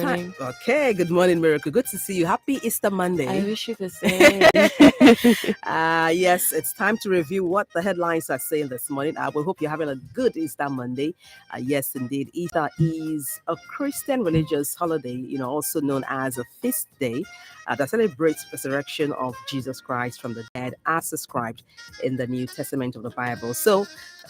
morning. Okay, good morning, Miracle. Good to see you. Happy Easter Monday. I wish you the same. Yes, it's time to review what the headlines are saying this morning. We hope you're having a good Easter Monday. Yes, indeed. Easter is a Christian religious holiday, also known as a feast day that celebrates the resurrection of Jesus Christ from the dead as described in the New Testament of the Bible. So,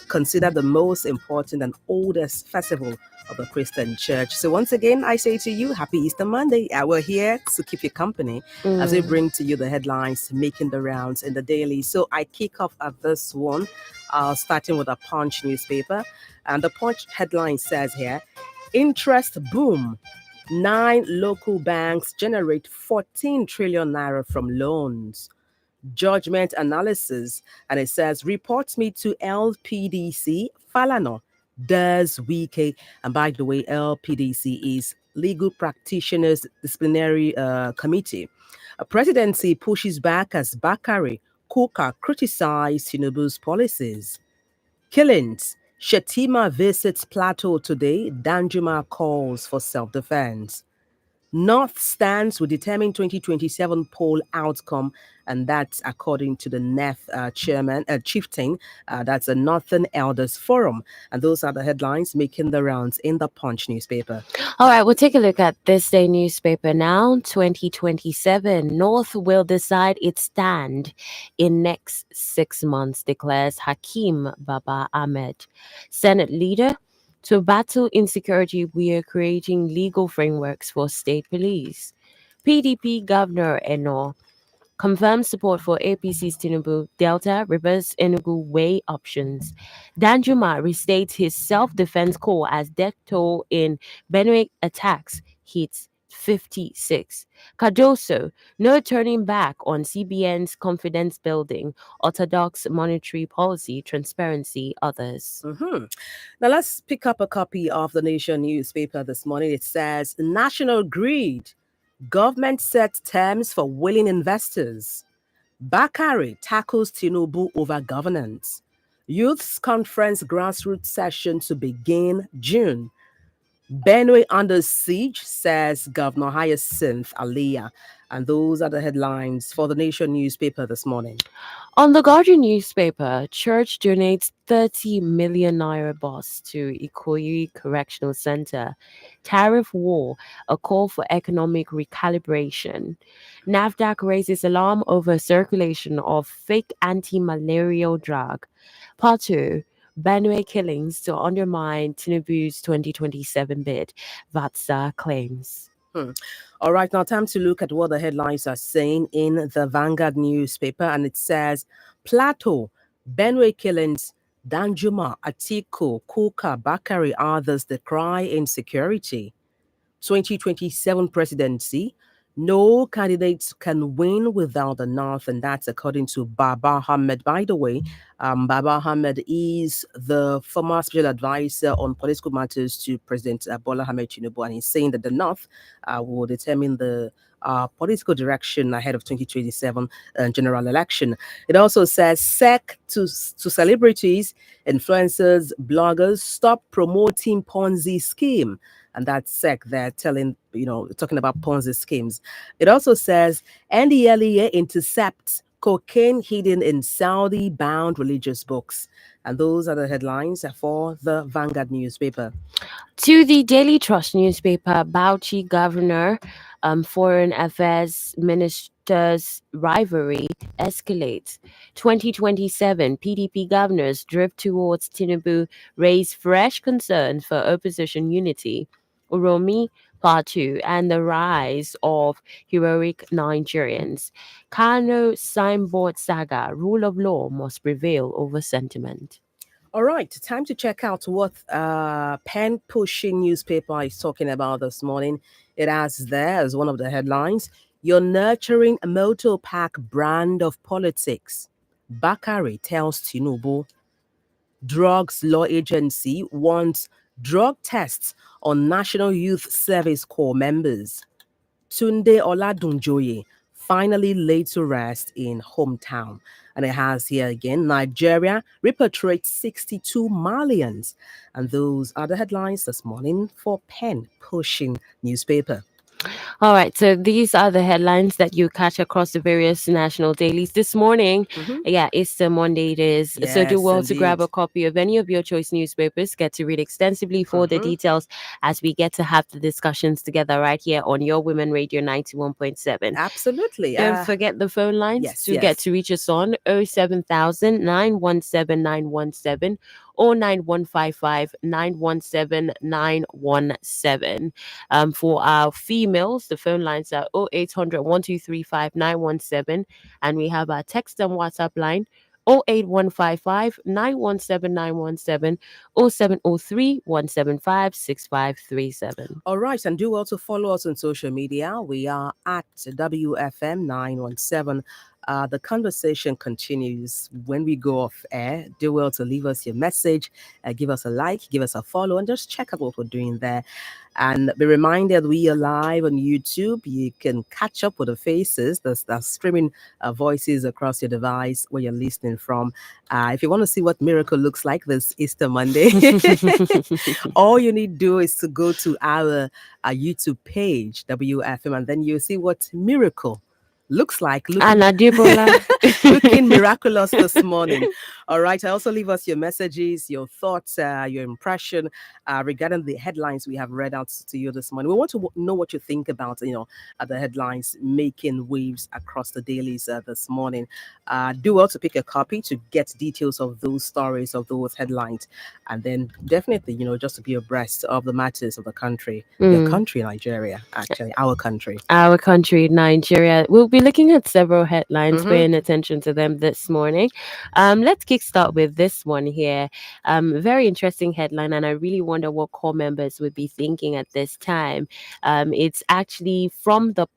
consider the most important and oldest festival of the Christian church. So once again, I say to you, happy Easter Monday. We're here to keep you company as we bring to you the headlines making the rounds in the daily. So I kick off at this one, starting with a Punch newspaper. And the Punch headline says here, interest boom. 9 local banks generate 14 trillion naira from loans. Judgment analysis, and it says reports me to LPDC Falano does Wike. And by the way, LPDC is Legal Practitioners Disciplinary Committee. A presidency pushes back as Bakare Kuka criticized Tinubu's policies. Killings. Shetima visits Plateau today. Danjuma calls for self-defense. North stands will determine 2027 poll outcome, and that's according to the NEF chieftain. That's a Northern Elders Forum. And those are the headlines making the rounds in the Punch newspaper. All right, we'll take a look at this day newspaper now. 2027, North will decide its stand in next 6 months, declares Hakeem Baba Ahmed. Senate leader, to battle insecurity, we are creating legal frameworks for state police. PDP Governor Eno confirms support for APC's Tinubu, Delta, Rivers, Enugu way options. Danjuma restates his self-defense call as death toll in Benue attacks hits 56. Cardoso, no turning back on CBN's confidence building, orthodox monetary policy, transparency, others. Now let's pick up a copy of the Nation newspaper this morning. It says, national greed. Government sets terms for willing investors. Bakare tackles Tinubu over governance. Youth's Conference grassroots session to begin June. Benue under siege, says Governor Hyacinth Aliyah. And those are the headlines for the Nation newspaper this morning. On the Guardian newspaper, Church donates 30 million naira bus to Ikoyi Correctional Center. Tariff war, a call for economic recalibration. NAFDAC raises alarm over circulation of fake anti-malarial drug. Part 2, Benue killings to undermine Tinubu's 2027 bid, Vatsa claims. All right, now time to look at what the headlines are saying in the Vanguard newspaper. And it says, Plateau, Benue killings, Danjuma, Atiku, Kuka, Bakari, others decry insecurity. 2027 presidency, no candidates can win without the North, and that's according to Baba Ahmed. By the way, Baba Ahmed is the former special advisor on political matters to President Bola Ahmed Tinubu, and he's saying that the North will determine the political direction ahead of 2027 general election. It also says SEC to celebrities, influencers, bloggers, stop promoting Ponzi scheme. And that's SEC they're talking about Ponzi schemes. It also says NDLEA intercepts cocaine hidden in Saudi-bound religious books. And those are the headlines for the Vanguard newspaper. To the Daily Trust newspaper, Bauchi governor, foreign affairs minister's rivalry escalates. 2027 PDP governors drift towards Tinubu raise fresh concerns for opposition unity. Uromi Part 2 and the rise of heroic Nigerians. Kano signboard saga, rule of law must prevail over sentiment. All right, time to check out what pen pushing newspaper is talking about this morning. It has there as one of the headlines, you're nurturing a motor pack brand of politics. Bakare tells Tinubu. Drugs Law Agency wants drug tests on National Youth Service Corps members. Tunde Oladunjoye finally laid to rest in hometown. And it has here again, Nigeria repatriates 62 Malians. And those are the headlines this morning for pen pushing newspaper. All right, so these are the headlines that you catch across the various national dailies this morning. Mhm. Yeah, Easter Monday it is. So do Yes, well to grab indeed. a copy of any of your choice newspapers. Get to read extensively for the Mhm. details as we get to have the discussions together right here on your Women Radio 91.7. Absolutely. Don't forget the phone lines Yes, to get yes. to reach us on 07000 917 917 or 9155 917 917. For our females, the phone lines are 0800 1235 917, and we have our text and WhatsApp line 08155 917 917 or 703 175 6537. All right, and do also follow us on social media. We are at WFM 917. The conversation continues when we go off air. Do well to leave us your message, give us a like, give us a follow, and just check out what we're doing there. And be reminded we are live on YouTube. You can catch up with the faces that's streaming voices across your device where you're listening from. If you want to see what Miracle looks like this Easter Monday, all you need to do is to go to our YouTube page, WFM, and then you'll see what Miracle looks like. Anna Debola. Looking miraculous this morning. All right. I also leave us your messages, your thoughts, your impression regarding the headlines we have read out to you this morning. We want to know what you think about, the headlines making waves across the dailies this morning. Do well to pick a copy to get details of those stories, of those headlines, and then definitely, just to be abreast of the matters of the country, your country, Nigeria, actually, our country. Our country, Nigeria. We'll be looking at several headlines, Mhm. paying attention to them this morning. Let's kickstart with this one here. Very interesting headline, and I really wonder what core members would be thinking at this time. It's actually from the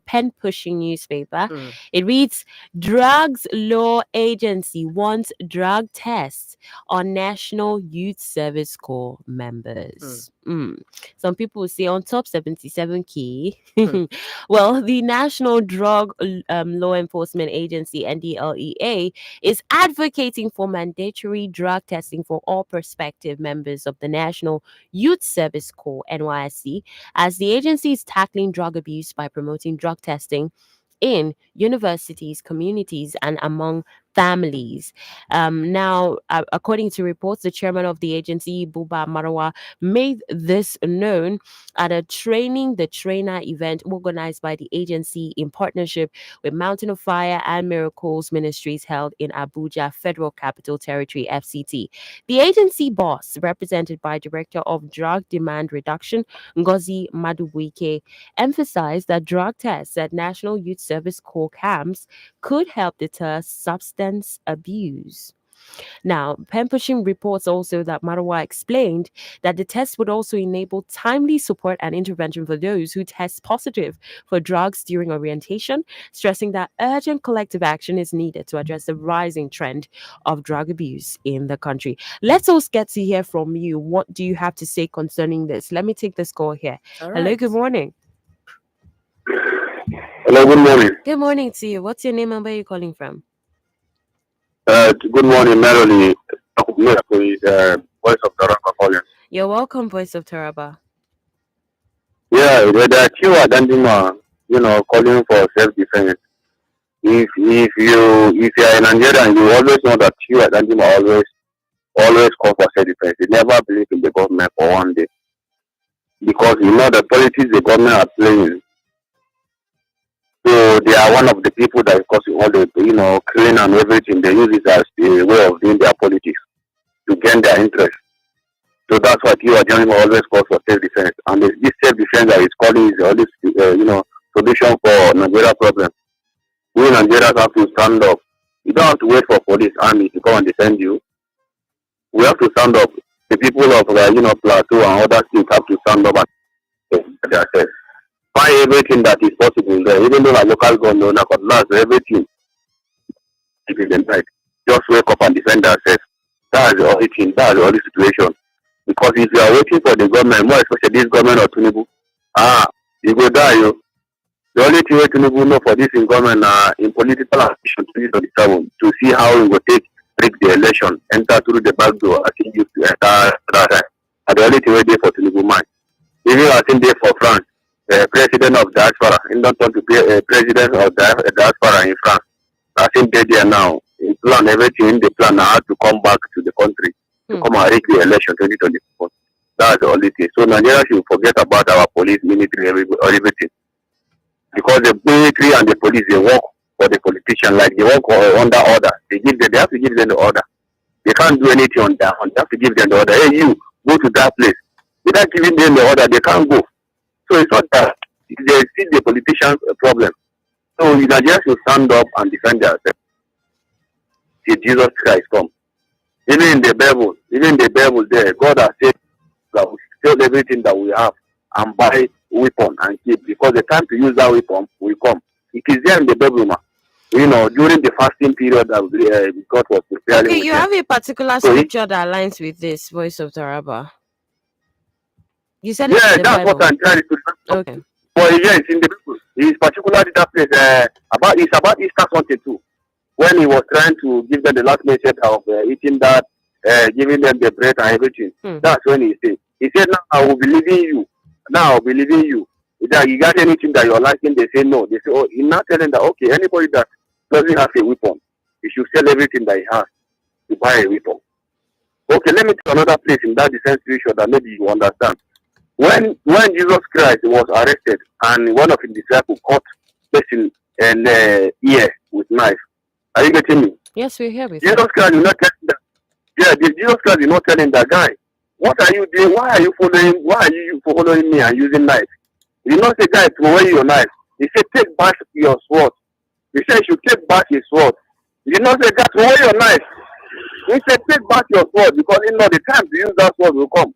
pen pushing newspaper. Mm. It reads: Drugs Law Agency wants drug tests on National Youth Service Corps members. Some people say on top 77 key. Well, the National Drug Law Enforcement Agency, NDLEA, is advocating for mandatory drug testing for all prospective members of the National Youth Service Corps, NYSC, as the agency is tackling drug abuse by promoting drug testing in universities, communities, and among families. Now, according to reports, the chairman of the agency, Buba Marawa, made this known at a training the trainer event organized by the agency in partnership with Mountain of Fire and Miracles Ministries held in Abuja, Federal Capital Territory, FCT. The agency boss, represented by Director of Drug Demand Reduction, Ngozi Madubuike, emphasized that drug tests at National Youth Service Corps camps could help deter substance abuse. Now, pen pushing reports also that Marwa explained that the test would also enable timely support and intervention for those who test positive for drugs during orientation, stressing that urgent collective action is needed to address the rising trend of drug abuse in the country. Let's also get to hear from you. What do you have to say concerning this? Let me take this call here. All Hello, right. good morning. Hello, good morning. Good morning to you. What's your name and where are you calling from? Good morning, Melody. Voice of the Rock calling. You're welcome, Voice of Taraba. Yeah, the Chiwa Dandima, calling for self-defense. If you are in Nigeria, you always know that Chiwa Dandima always call for self-defense. They never believe in the government for one day because the politics the government are playing. So they are one of the people that is causing all the killing and everything. They use it as a way of doing their politics to gain their interest. So that's what you are generally always call for self-defense. And this self-defense that is calling is always, solution for Nigeria problem. We Nigerians have to stand up. You don't have to wait for police army to come and defend you. We have to stand up. The people of, Plateau and other states have to stand up and defend themselves. Find everything that is possible there. Even though like local government, everything is in the night. Just wake up and defend themselves. That's the only thing. That's the only situation. Because if you are waiting for the government, more especially this government of Tinubu, you go die, you. The only thing we Tinubu know for this in government in political ambition 2027 to see how we will take rig the election, enter through the back door as he used to enter that time. And the only thing we did for Tinubu mind. Even as in there for France, president of diaspora, in don't want to be a president of diaspora in France. I think they there now. He plan everything, they plan now to come back to the country to come and rig the election 2024. That's the only thing. So Nigeria should forget about our police, military, or everything. Because the military and the police, they work for the politician, like they work under order. They have to give them the order. They can't do anything on that. They have to give them the order. Hey, you go to that place. Without giving them the order, they can't go. So it's not that they see the politicians a problem. So Nigeria should stand up and defend themselves till Jesus Christ come. Even in the Bible there, God has said that we sell everything that we have and buy weapon and keep, because the time to use that weapon will come. It is there in the Bible, man. You know, during the fasting period that God was preparing. Okay, you have a particular scripture that aligns with this, Voice of Taraba. You said it's in the that's Bible. what I'm trying to do. Okay. But yes, in the Bible, it's particularly that place it's about Easter something too. When he was trying to give them the last message of eating that, giving them the bread and everything. That's when he said, now I will believe in you. Now I'll believe in you. That you got anything that you're liking, they say no. They say, oh, he's not telling that, okay, anybody that doesn't have a weapon, he should sell everything that he has to buy a weapon. Okay, let me tell another place in that defense scripture that maybe you understand. When Jesus Christ was arrested and one of his disciples caught person in ear with knife, are you getting me? Yes, we're here with Jesus Christ is not telling that. Yeah, Jesus Christ is not telling that guy, what are you doing? Why are you following me and using knife? You not say, guy, throw away your knife. He said, take back your sword. He said, you should take back his sword. You not say, guy, throw away your knife. He said, take back your sword, because you know the time to use that sword will come.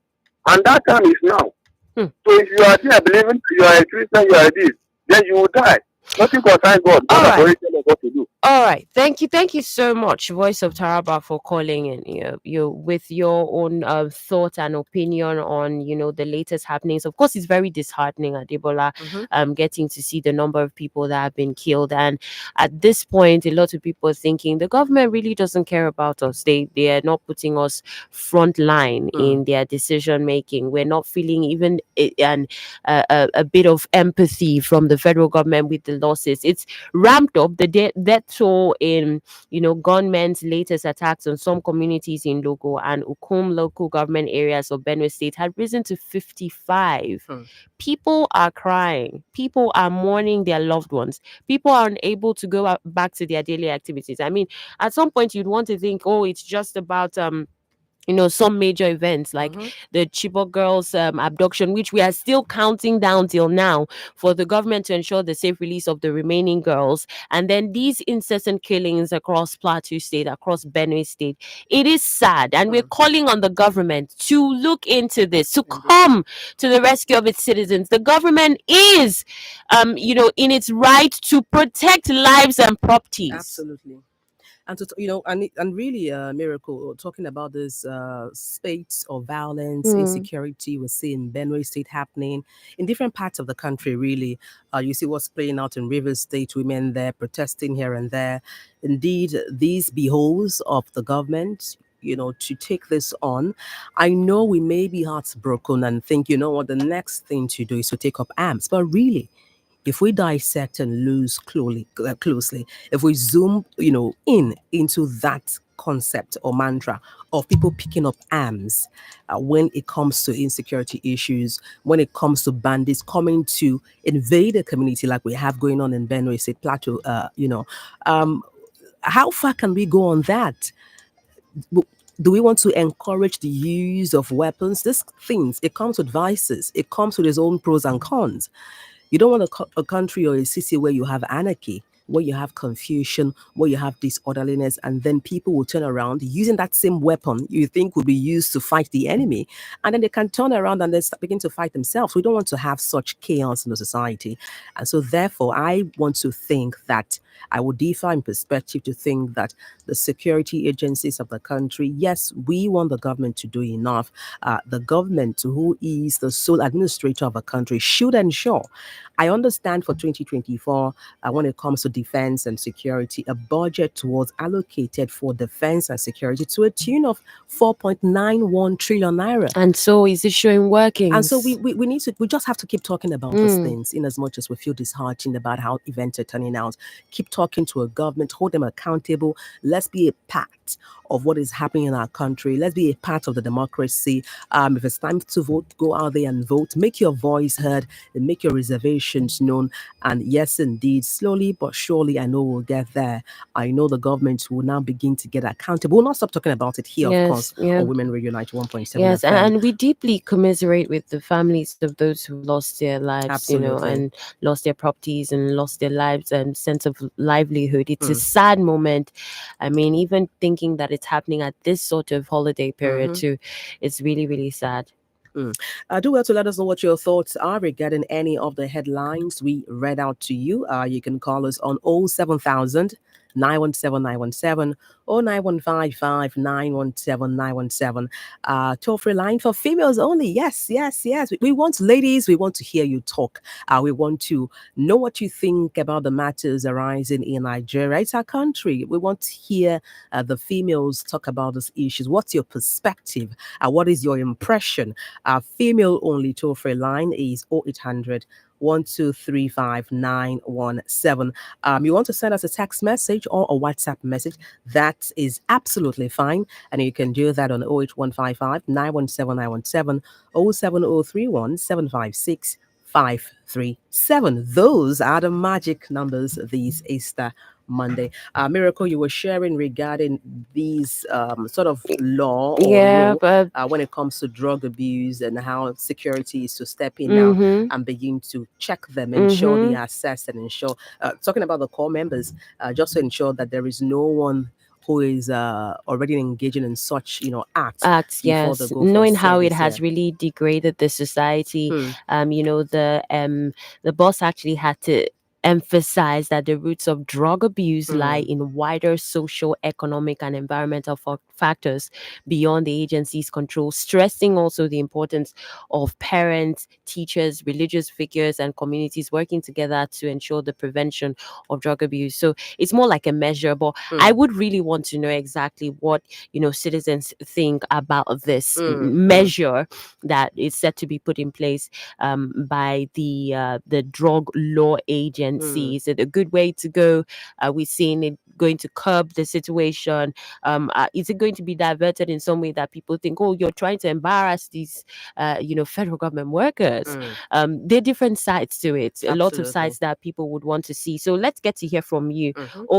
And that time is now. So if you are there believing you are a Christian, you are this, then you will die. Nothing concerns God. God has already told us what to do. All right. Thank you so much, Voice of Taraba, for calling in. You with your own thought and opinion on the latest happenings. Of course, it's very disheartening at Ebola, getting to see the number of people that have been killed. And at this point, a lot of people are thinking the government really doesn't care about us. They are not putting us front line in their decision making. We're not feeling even a bit of empathy from the federal government with the losses. It's ramped up. The death toll in gunmen's latest attacks on some communities in Logo and Ukum local government areas of Benue State had risen to 55. People are crying. People are mourning their loved ones. People are unable to go back to their daily activities. I mean, at some point you'd want to think, oh, it's just about some major events like the Chibok girls abduction, which we are still counting down till now for the government to ensure the safe release of the remaining girls. And then these incessant killings across Plateau State, across Benue State. It is sad. And we're calling on the government to look into this, to come to the rescue of its citizens. The government is, in its right to protect lives and properties. Absolutely. And to and really, Miracle, talking about this spate of violence, insecurity we see in Benue State happening in different parts of the country. Really, you see what's playing out in Rivers State, women there protesting here and there. Indeed, these behoves of the government, to take this on. I know we may be heartbroken and think, what the next thing to do is to take up arms, but really, if we dissect and look closely, if we zoom, into that concept or mantra of people picking up arms when it comes to insecurity issues, when it comes to bandits coming to invade a community like we have going on in Benue State Plateau, how far can we go on that? Do we want to encourage the use of weapons? These things, it comes with vices. It comes with its own pros and cons. You don't want a country or a city where you have anarchy. where you have confusion, where you have disorderliness, and then people will turn around using that same weapon you think would be used to fight the enemy, and then they can turn around and then begin to fight themselves. We don't want to have such chaos in the society. And so, therefore, I want to think that I would differ in perspective to think that the security agencies of the country, yes, we want the government to do enough. The government, who is the sole administrator of a country, should ensure. I understand for 2024, when it comes to defense and security, a budget was allocated for defense and security to a tune of 4.91 trillion naira. And so is it showing workings? And so we need to, we just have to keep talking about these things, in as much as we feel disheartened about how events are turning out. Keep talking to a government, hold them accountable. Let's be a part of what is happening in our country. Let's be a part of the democracy. If it's time to vote, go out there and vote. Make your voice heard and make your reservations known. And yes, indeed, slowly but surely, I know we'll get there. I know the government will now begin to get accountable. We'll not stop talking about it here, of course, on Women Radio 91.7 Yes, FM. and we deeply commiserate with the families of those who lost their lives, Absolutely. and lost their properties and lost their lives and sense of livelihood. It's a sad moment. I mean, even thinking that it's happening at this sort of holiday period too, it's really, really sad. Do well to let us know what your thoughts are regarding any of the headlines we read out to you. You can call us on 07000 917 917 or 9155 917 917. Toll free line for females only. Yes. We want ladies, we want to hear you talk. We want to know what you think about the matters arising in Nigeria. It's our country. We want to hear the females talk about these issues. What's your perspective? What is your impression? Our female only toll free line is 0800 1235917. You want to send us a text message or a WhatsApp message, that is absolutely fine. And you can do that on 08155 917 917 07031 756 537. Those are the magic numbers this Easter Monday. Miracle, you were sharing regarding these sort of law or rule but when it comes to drug abuse, and how security is to step in now and begin to check them, ensure they are assessed, and ensure, talking about the core members, just to ensure that there is no one who is already engaging in such, acts before they go for knowing how it service, has really degraded the society. The boss actually had to emphasize that the roots of drug abuse lie in wider social, economic, and environmental factors beyond the agency's control, stressing also the importance of parents, teachers, religious figures, and communities working together to ensure the prevention of drug abuse. So it's more like a measure, but I would really want to know exactly what citizens think about this measure that is set to be put in place by the drug law agency. Is it a good way to go? Are we seeing it going to curb the situation? Is it going to be diverted in some way that people think, oh, you're trying to embarrass these federal government workers? There are different sides to it. A lot of sides that people would want to see. So let's get to hear from you.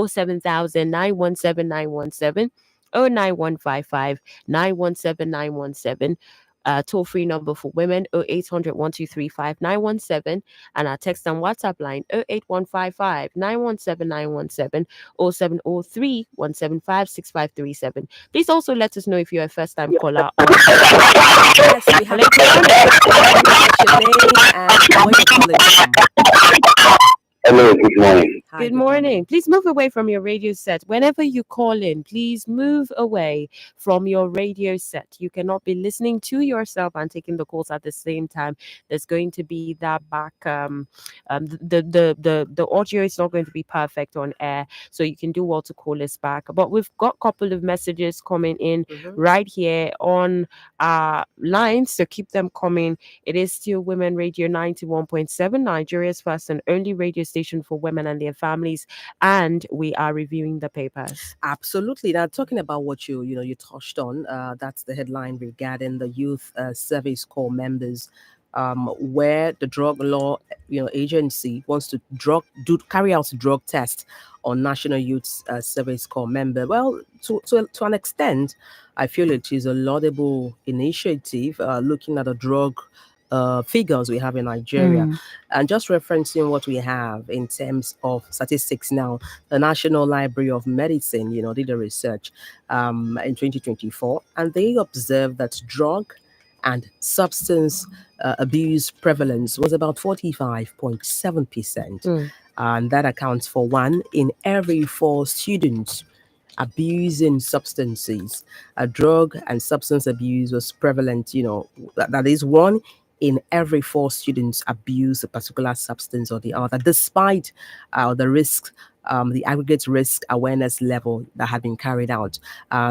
07000 917 917 09155 917 917. Toll free number for women 0800 1235 917, and our text and WhatsApp line 08155 917 917 0703 175 6537. Please also let us know if you're a first time caller. Yes, we have what's your name and where you're calling from. Hello, good morning. Hi, Good morning. Please move away from your radio set. Whenever you call in, please move away from your radio set. You cannot be listening to yourself and taking the calls at the same time. There's going to be that back. The audio is not going to be perfect on air, so you can do well to call us back. But we've got a couple of messages coming in right here on our lines, so keep them coming. It is still Women Radio 91.7, Nigeria's first and only radio station for women and their families, and we are reviewing the papers. Absolutely. Now, talking about what you touched on, that's the headline regarding the Youth Service Corps members, where the drug law agency wants to carry out drug tests on National Youth Service Corps member. Well, to an extent, I feel it is a laudable initiative, looking at a drug figures we have in Nigeria. And just referencing what we have in terms of statistics now, the National Library of Medicine, did a research in 2024, and they observed that drug and substance abuse prevalence was about 45.7%. And that accounts for 1 in every 4 students abusing substances. A drug and substance abuse was prevalent, that is 1 in every 4 students abuse a particular substance or the other, despite the risk. The aggregate risk awareness level that had been carried out.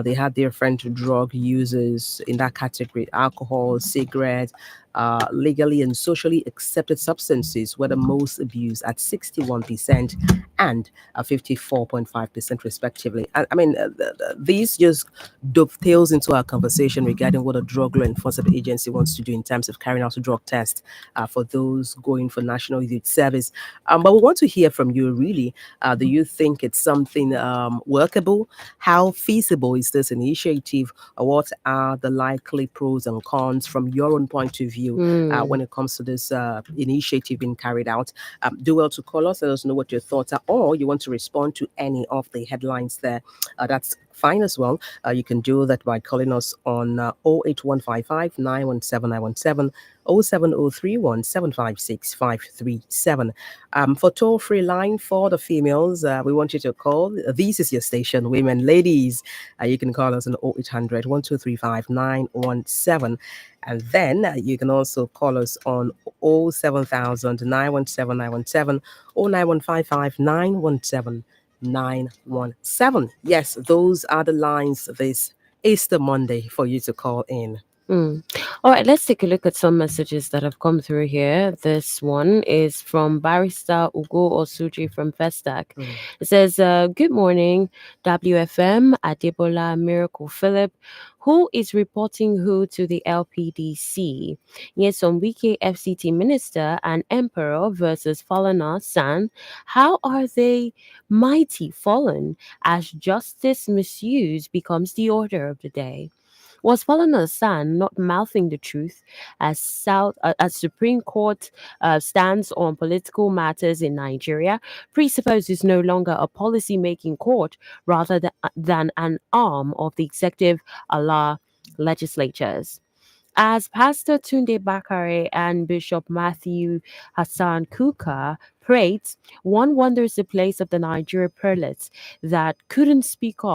They had different drug users in that category: alcohol, cigarettes, legally and socially accepted substances were the most abused at 61% and 54.5% respectively. I mean, these just dovetails into our conversation regarding what a drug law enforcement agency wants to do in terms of carrying out a drug test for those going for National Youth Service. But we want to hear from you, really. Do you think it's something workable? How feasible is this initiative? What are the likely pros and cons from your own point of view when it comes to this initiative being carried out? Do well to call us. Let us know what your thoughts are, or you want to respond to any of the headlines there. That's fine as well. You can do that by calling us on 08155 917 917, 07031 756 537. For toll-free line for the females, we want you to call. This is your station, women, ladies. You can call us on 0800 1235 917. And then you can also call us on 07000 917 917, 09155 917 917. Yes, those are the lines this Easter Monday for you to call in. All right, let's take a look at some messages that have come through here. This one is from Barrister Ugo Osuji from Festac. It says, good morning, WFM, Adebola Miracle Philip. Who is reporting who to the LPDC? Yes, on Wike FCT Minister and Emperor versus Falana San. How are they mighty fallen as justice misuse becomes the order of the day? Was Falana San not mouthing the truth as Supreme Court stands on political matters in Nigeria, presupposes no longer a policy-making court rather than an arm of the executive Allah legislatures? As Pastor Tunde Bakare and Bishop Matthew Hassan Kuka prayed, one wonders the place of the Nigeria prelates that couldn't speak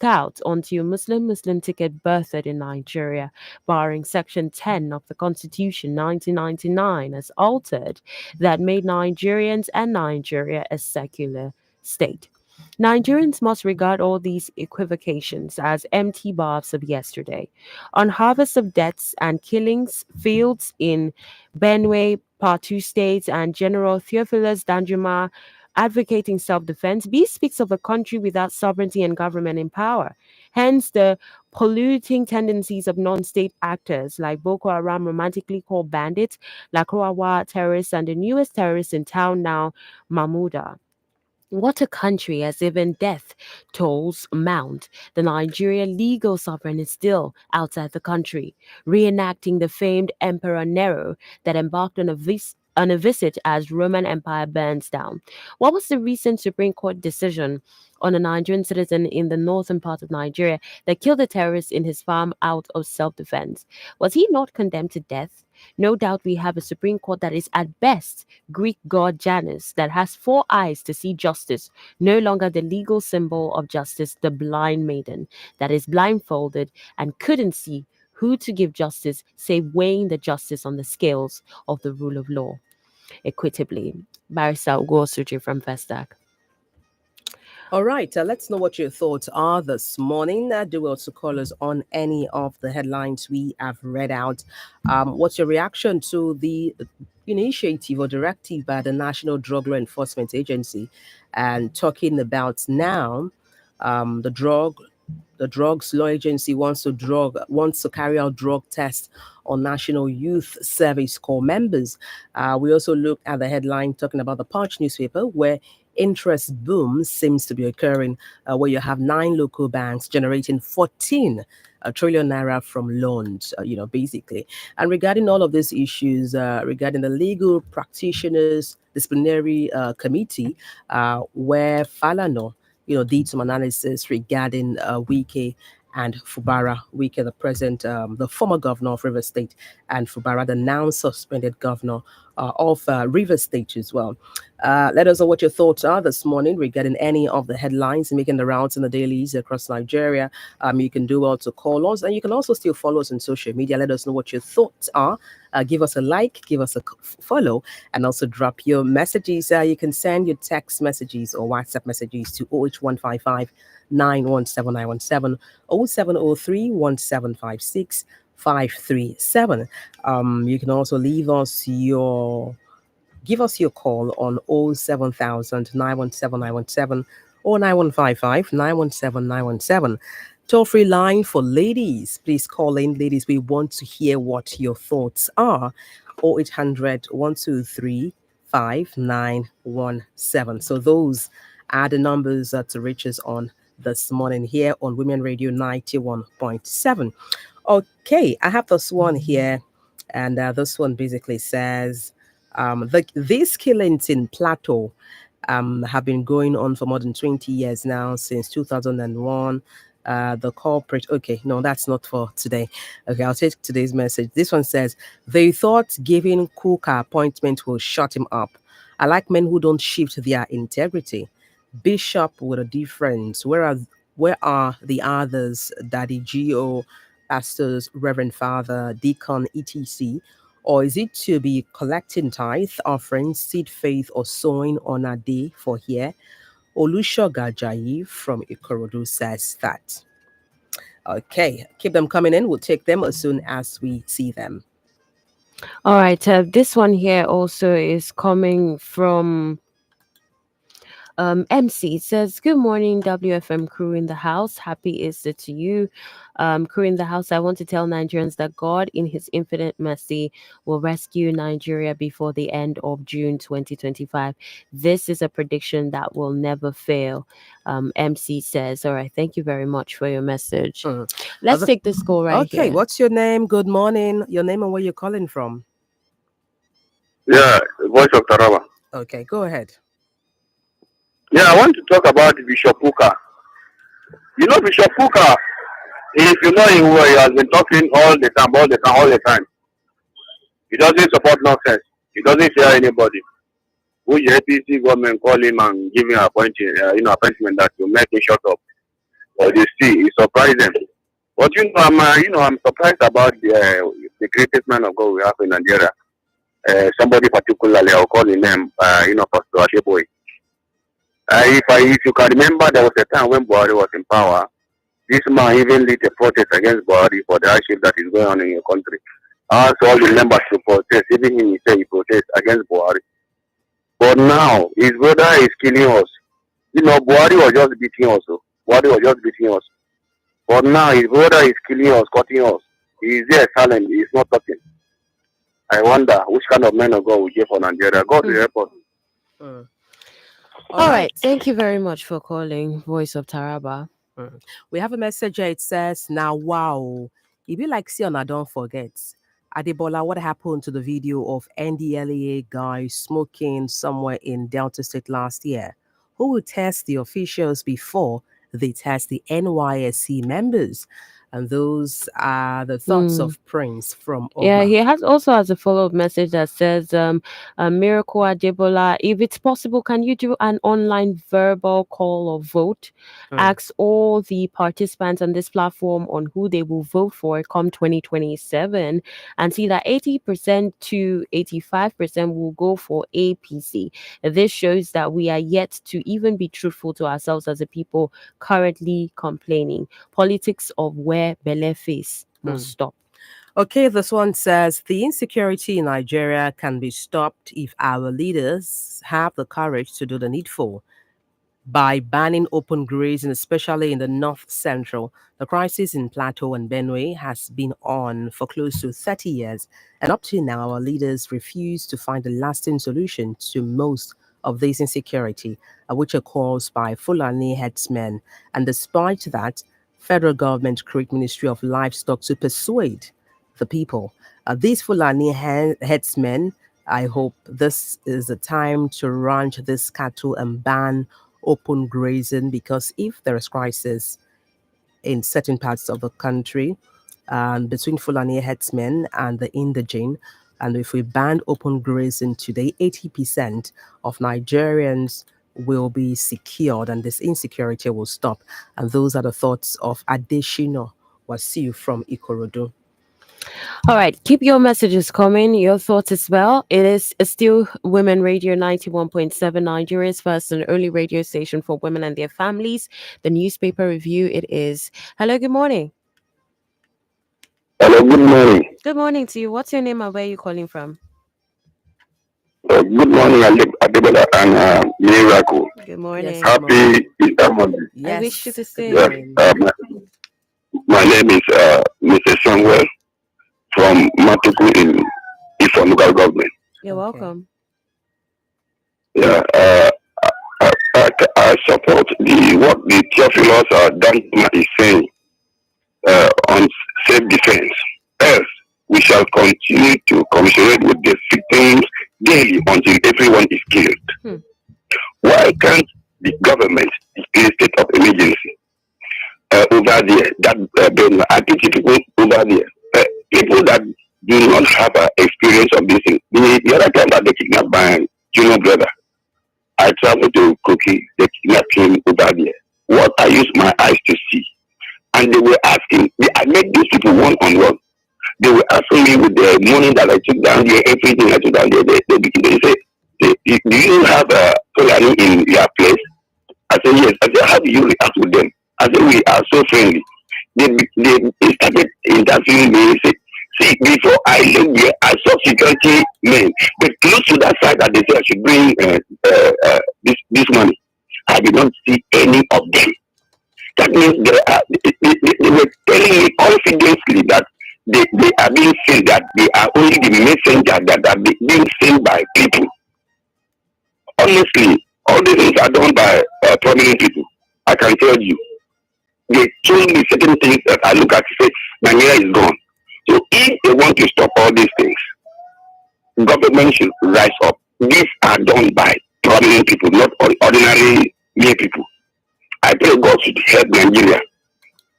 out until Muslim ticket birthed in Nigeria, barring Section 10 of the Constitution 1999 as altered, that made Nigerians and Nigeria a secular state. Nigerians must regard all these equivocations as empty baths of yesterday. On harvests of deaths and killings, fields in Benue, Plateau states, and General Theophilus Danjuma advocating self-defense, B speaks of a country without sovereignty and government in power. Hence, the polluting tendencies of non-state actors like Boko Haram, romantically called bandits, Lakroawa terrorists, and the newest terrorist in town now, Mahmouda. What a country, as even death tolls mount. The Nigerian legal sovereign is still outside the country, reenacting the famed Emperor Nero that embarked on a visit as Roman Empire burns down. What was the recent Supreme Court decision on a Nigerian citizen in the northern part of Nigeria that killed a terrorist in his farm out of self-defense? Was he not condemned to death? No doubt we have a Supreme Court that is at best Greek god Janus, that has 4 eyes to see justice, no longer the legal symbol of justice, the blind maiden, that is blindfolded and couldn't see who to give justice, save weighing the justice on the scales of the rule of law equitably. Barrister Ugo Suji from Festac. All right, let's know what your thoughts are this morning. Do also call us on any of the headlines we have read out. What's your reaction to the initiative or directive by the National Drug Law Enforcement Agency, and talking about now the drugs law agency wants to carry out drug tests on National Youth Service Corps members. We also look at the headline talking about the Punch newspaper, where interest boom seems to be occurring, where you have 9 local banks generating 14 trillion naira from loans, basically. And regarding all of these issues, regarding the legal practitioners disciplinary committee, where Falano, did some analysis regarding Wike and Fubara. Wike, the former governor of River State, and Fubara, the now suspended governor of River State as well. Let us know what your thoughts are this morning regarding any of the headlines making the rounds in the dailies across Nigeria. You can do well to call us, and you can also still follow us on social media. Let us know what your thoughts are. Give us a like, give us a follow, and also drop your messages. You can send your text messages or WhatsApp messages to 08155 917 0703 1756 537. You can also leave us your give us your call on 07000 917 or 9155 917 917. Toll free line for ladies. Please call in, ladies. We want to hear what your thoughts are. 0800 123 5917. So those are the numbers to reach us on this morning here on Women Radio 91.7. Okay, I have this one here, and this one basically says these killings in Plateau have been going on for more than 20 years now, since 2001. The corporate, okay, no, that's not for today. Okay, I'll take today's message. This one says, they thought giving Kuka appointment will shut him up. I like men who don't shift their integrity. Bishop with a difference. Where are the others? Daddy Geo, pastors, Reverend Father, Deacon, etc. Or is it to be collecting tithe, offering, seed faith, or sowing on a day for here? Olushoga Gajayi from Ikorodu says that. Okay, keep them coming in. We'll take them as soon as we see them. All right. This one here also is coming from MC. It says, good morning, WFM crew in the house. Happy Easter to you. Crew in the house, I want to tell Nigerians that God, in his infinite mercy, will rescue Nigeria before the end of June 2025. This is a prediction that will never fail. MC says, all right, thank you very much for your message. Let's take this call right here. Okay, what's your name? Good morning. Your name and where you're calling from? Yeah, voice of Taraba. Okay, go ahead. Yeah, I want to talk about Bishop Puka. You know Bishop Puka, if you know him well, he has been talking all the time, all the time, all the time. He doesn't support nonsense. He doesn't fear anybody. Who the APC government call him and give him appointment that will make him shut up. But you see, he surprised them. But I'm surprised about the greatest man of God we have in Nigeria. Somebody particularly, I'll call his name, Pastor Asheboy. If you can remember, there was a time when Buhari was in power. This man even led a protest against Buhari for the hardship that is going on in your country. Asked all the members to protest, even him, he said he protest against Buhari. But now, his brother is killing us. Buhari was just beating us. Buhari was just beating us. But now, his brother is killing us, cutting us. He is there silent, he is not talking. I wonder which kind of man of God we give for Nigeria. God will help us. All right. Thank you very much for calling Voice of Taraba. We have a message here. It says, now, wow. It be like, see, I don't forget. Adebola, what happened to the video of NDLEA guys smoking somewhere in Delta State last year? Who will test the officials before they test the NYSC members? And those are the thoughts of Prince from Ogma. Yeah, he also has a follow-up message that says, Miracle Adebola, if it's possible, can you do an online verbal call or vote? Ask all the participants on this platform on who they will vote for come 2027 and see that 80% to 85% will go for APC. This shows that we are yet to even be truthful to ourselves as a people currently complaining. Politics of where Bele face must stop. Okay, this one says the insecurity in Nigeria can be stopped if our leaders have the courage to do the needful. By banning open grazing, especially in the north central, the crisis in Plateau and Benue has been on for close to 30 years, and up to now, our leaders refuse to find a lasting solution to most of this insecurity, which are caused by Fulani headsmen. And despite that, federal government create Ministry of Livestock to persuade the people. These Fulani headsmen, I hope this is the time to ranch this cattle and ban open grazing, because if there is crisis in certain parts of the country between Fulani headsmen and the indigene, and if we ban open grazing today, 80% of Nigerians will be secured and this insecurity will stop. And those are the thoughts of Adeshino Wasiu from Ikorodu. All right, keep your messages coming, your thoughts as well. It is still Women Radio 91.7, Nigeria's first and only radio station for women and their families. The newspaper review, it is. Hello, good morning. Hello, good morning. Good morning to you. What's your name and where are you calling from? Good morning, Adebola and Miracle. Good morning. Yes, good morning. Happy Easter Monday. I wish you the Yes, same. Yes, morning. my name is Mr. Samuel from Matuku in Ifon local government. You're Okay. welcome. Yeah, I support what the Theophilus Dantuma is saying on self-defense. Else, we shall continue to commiserate with the victims daily until everyone is killed. Hmm. Why can't the government declare state of emergency over there? That I teach people over there. People that do not have experience of this thing. The other time that they kidnapped my junior brother, I traveled to Cookie, they kidnapped him over there. What I used my eyes to see. And they were asking, I met these people one on one. They were asking me with the money that I took down there, everything I took down there. They said, do you have a Fulani in your place? I said, yes. I said, how do you react with them? I said, we are so friendly. They started interviewing me. They said, see, before I left there, I saw security men. But close to that side that they said I should bring this money, I did not see any of them. That means they were telling me confidently that they are being sent, that they are only the messenger that are being sent by people. Honestly, all these things are done by prominent people. I can tell you. They told me certain things that I look at and say, Nigeria is gone. So if they want to stop all these things, government should rise up. These are done by prominent people, not ordinary mere people. I pray God should help Nigeria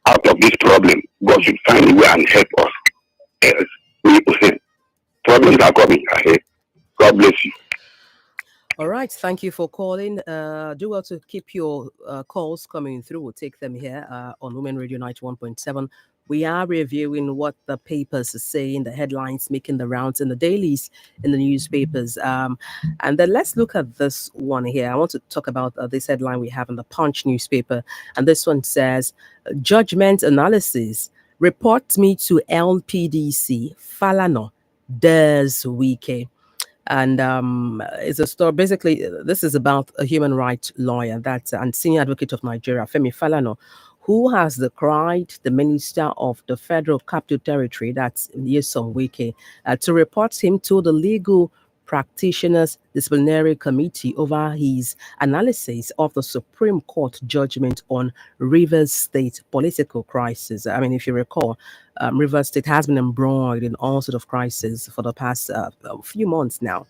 out of this problem. God should find a way and help us. Else, problems are coming ahead. God bless you. All right. Thank you for calling. Do well to keep your calls coming through. We'll take them here on Women Radio 91.7. We are reviewing what the papers are saying, the headlines making the rounds in the dailies in the newspapers. And then let's look at this one here. I want to talk about this headline we have in the Punch newspaper. And this one says, Judgment Analysis. Report me to LPDC. Falano. Des Wike. And it's a story. Basically, this is about a human rights lawyer and senior advocate of Nigeria, Femi Falana, who has decried the minister of the Federal Capital Territory, that's Nyesom Wike, to report him to the legal practitioners disciplinary committee over his analysis of the Supreme Court judgment on Rivers State political crisis. I mean, if you recall, Rivers State has been embroiled in all sorts of crises for the past few months now.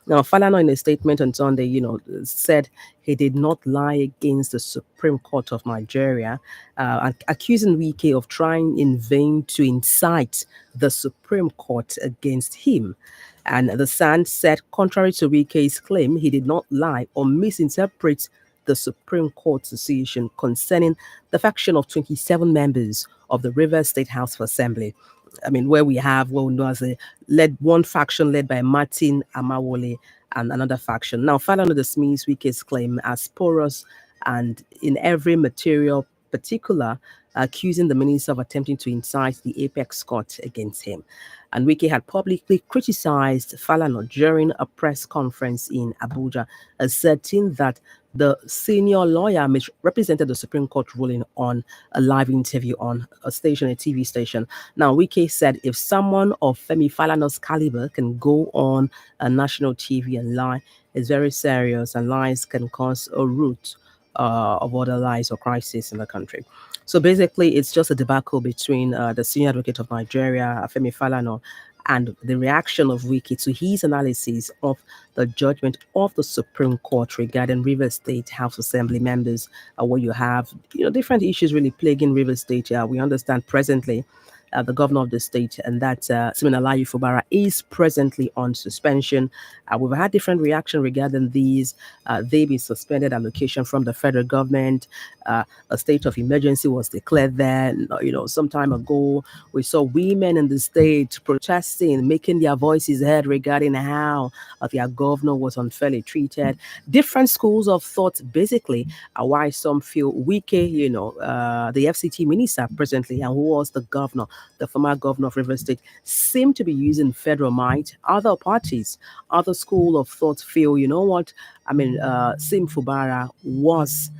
Now, Falana, in a statement on Sunday, said he did not lie against the Supreme Court of Nigeria, accusing Wike of trying in vain to incite the Supreme Court against him. And the Sun said, contrary to Wike's claim, he did not lie or misinterpret the Supreme Court's decision concerning the faction of 27 members of the Rivers State House of Assembly. I mean, where we have what we know as one faction led by Martin Amawole and another faction. Now, Falana dismissed Wike's claim as porous and in every material particular, accusing the minister of attempting to incite the apex court against him. And Wike had publicly criticized Falana during a press conference in Abuja, asserting that the senior lawyer represented the Supreme Court ruling on a live interview on a TV station. Now, Wike said if someone of Femi Falana's caliber can go on a national TV and lie, is very serious, and lies can cause a root of other lies or crisis in the country. So basically, it's just a debacle between the senior advocate of Nigeria, Femi Falana, and the reaction of Wiki to his analysis of the judgment of the Supreme Court regarding River State House Assembly members, where you have different issues really plaguing River State. We understand presently the governor of the state, and that Siminalayi Fubara is presently on suspension. We've had different reaction regarding these. They be suspended allocation from the federal government. A state of emergency was declared there. Some time ago, we saw women in the state protesting, making their voices heard regarding how their governor was unfairly treated. Different schools of thought, basically, why some feel Wike, the FCT minister presently, and who was the former governor of River State, seem to be using federal might. Other parties, other school of thought feel, what? Sim Fubara was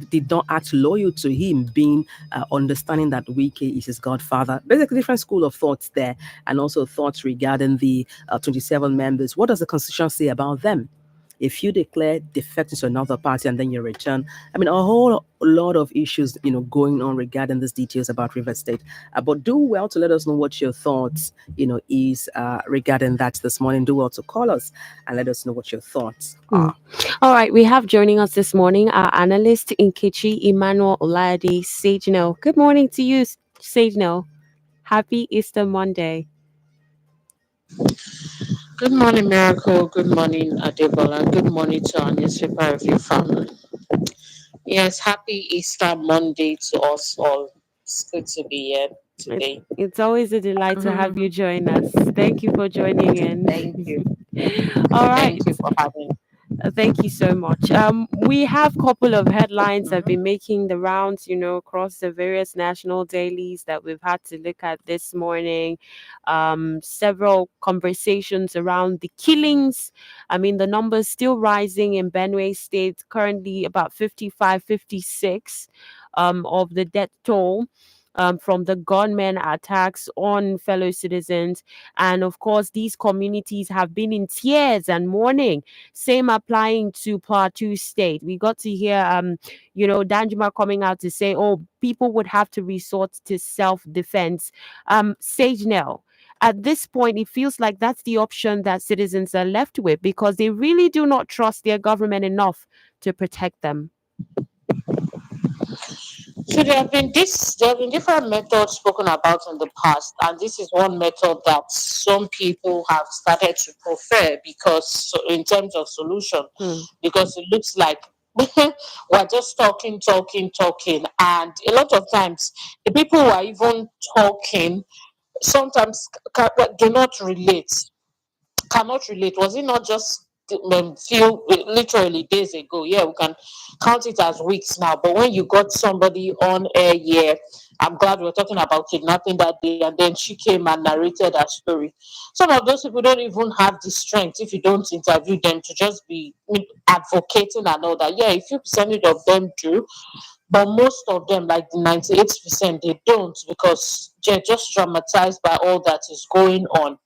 did not act loyal to him, being understanding that Wike is his godfather. Basically, different school of thoughts there, and also thoughts regarding the 27 members. What does the Constitution say about them? If you declare defecting to another party and then you return, a whole lot of issues, going on regarding these details about River State. But do well to let us know what your thoughts, is regarding that this morning. Do well to call us and let us know what your thoughts are. All right, we have joining us this morning our analyst Nkechi Emmanuel Olade Sageno. Good morning to you, Sageno. Happy Easter Monday. Good morning, Miracle. Good morning, Adebola. Good morning to our newspaper review family. Yes, happy Easter Monday to us all. It's good to be here today. It's always a delight to have you join us. Thank you for joining in. Thank you. All right. Thank you for having me. Thank you so much. We have a couple of headlines that have been making the rounds, across the various national dailies that we've had to look at this morning. Several conversations around the killings. The numbers still rising in Benue State, currently about 55, 56 of the death toll. From the gunmen attacks on fellow citizens. And of course, these communities have been in tears and mourning. Same applying to Plateau State. We got to hear, Danjuma coming out to say, people would have to resort to self-defense. Sage Nell, at this point, it feels like that's the option that citizens are left with because they really do not trust their government enough to protect them. So there have been different methods spoken about in the past, and this is one method that some people have started to prefer because in terms of solution, because it looks like we're just talking, and a lot of times the people who are even talking sometimes do not relate. Cannot relate. Was it not just few literally days ago? Yeah, we can count it as weeks now. But when you got somebody on air, yeah, I'm glad we're talking about kidnapping that day, and then she came and narrated her story. Some of those people don't even have the strength if you don't interview them to just be advocating and all that. Yeah, a few percentage of them do, but most of them, like the 98%, they don't because they're just traumatized by all that is going on.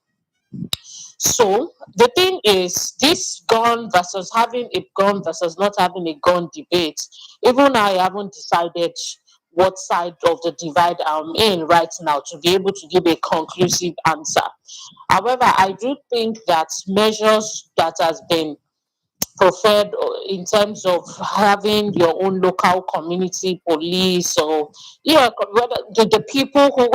So the thing is, this gun versus having a gun versus not having a gun debate, even I haven't decided what side of the divide I'm in right now to be able to give a conclusive answer. However, I do think that measures that has been preferred in terms of having your own local community police or whether the people who